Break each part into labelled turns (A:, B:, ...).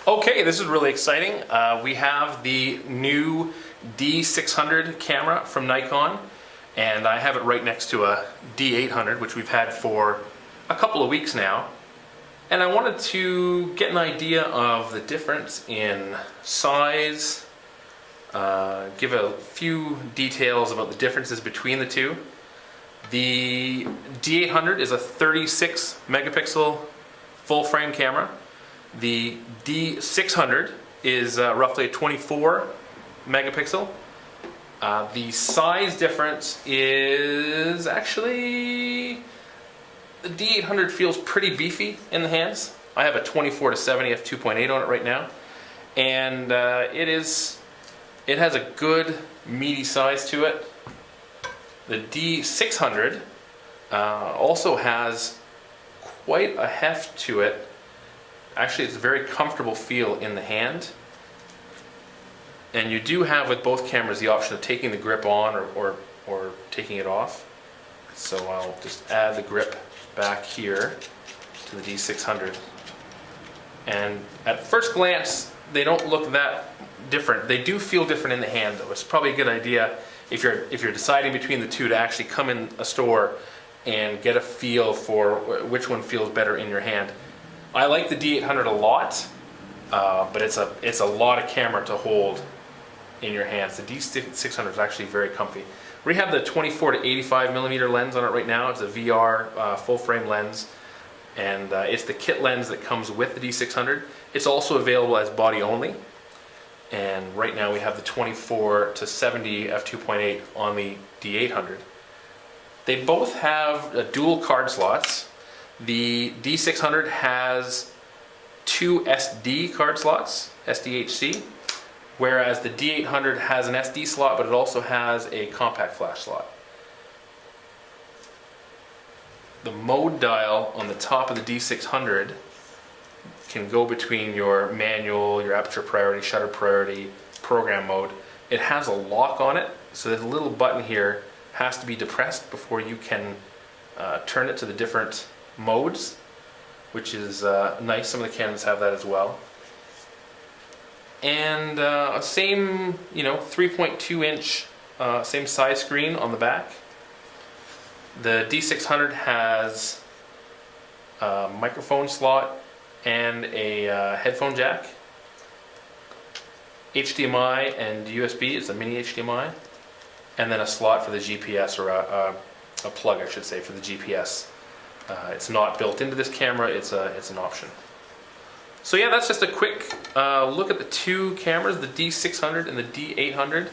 A: Okay, this is really exciting. We have the new D600 camera from Nikon, and I have it right next to a D800, which we've had for a couple of weeks now. And I wanted to get an idea of the difference in size, give a few details about the differences between the two. The D800 is a 36 megapixel full frame camera. The D600 is roughly a 24 megapixel. The size difference is actually, the D800 feels pretty beefy in the hands. I have a 24-70 f2.8 on it right now, and it has a good meaty size to it. The D600 also has quite a heft to it. Actually, it's a very comfortable feel in the hand. And you do have with both cameras the option of taking the grip on or taking it off. So I'll just add the grip back here to the D600. And at first glance, they don't look that different. They do feel different in the hand though. It's probably a good idea if you're deciding between the two to actually come in a store and get a feel for which one feels better in your hand. I like the D800 a lot, but it's a lot of camera to hold in your hands. The D600 is actually very comfy. We have the 24 to 85 millimeter lens on it right now. It's a VR full frame lens, and it's the kit lens that comes with the D600. It's also available as body only, and right now we have the 24 to 70 f2.8 on the D800. They both have dual card slots. The D600 has 2 SD card slots, SDHC, whereas the D800 has an SD slot, but it also has a compact flash slot. The mode dial on the top of the D600 can go between your manual, your aperture priority, shutter priority, program mode. It has a lock on it, so there's a little button here, has to be depressed before you can turn it to the different modes, which is nice. Some of the Canons have that as well. And same, 3.2 inch, same size screen on the back. The D600 has a microphone slot and a headphone jack, HDMI and USB. It's a mini HDMI, and then a slot for the GPS, or a plug, I should say, for the GPS. It's not built into this camera, it's an option. So yeah, that's just a quick look at the two cameras, the D600 and the D800.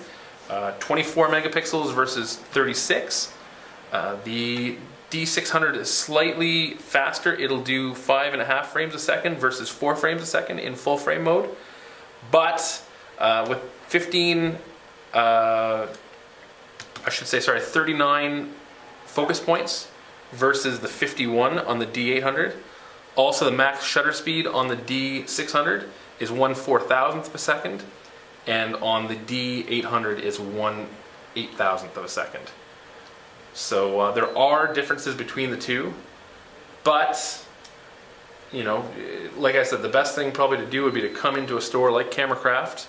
A: 24 megapixels versus 36. The D600 is slightly faster. It'll do 5.5 frames a second versus 4 frames a second in full frame mode. But with 39 focus points versus the 51 on the D800. Also, the max shutter speed on the D600 is 1/4000th of a second, and on the D800 is 1/8000th of a second. So there are differences between the two, but like I said, the best thing probably to do would be to come into a store like Cameracraft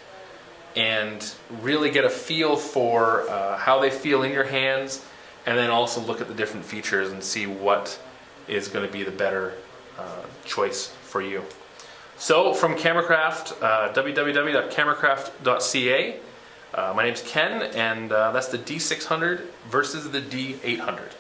A: and really get a feel for how they feel in your hands, and then also look at the different features and see what is going to be the better choice for you. So from Cameracraft, www.cameracraft.ca, my name's Ken, and that's the D600 versus the D800.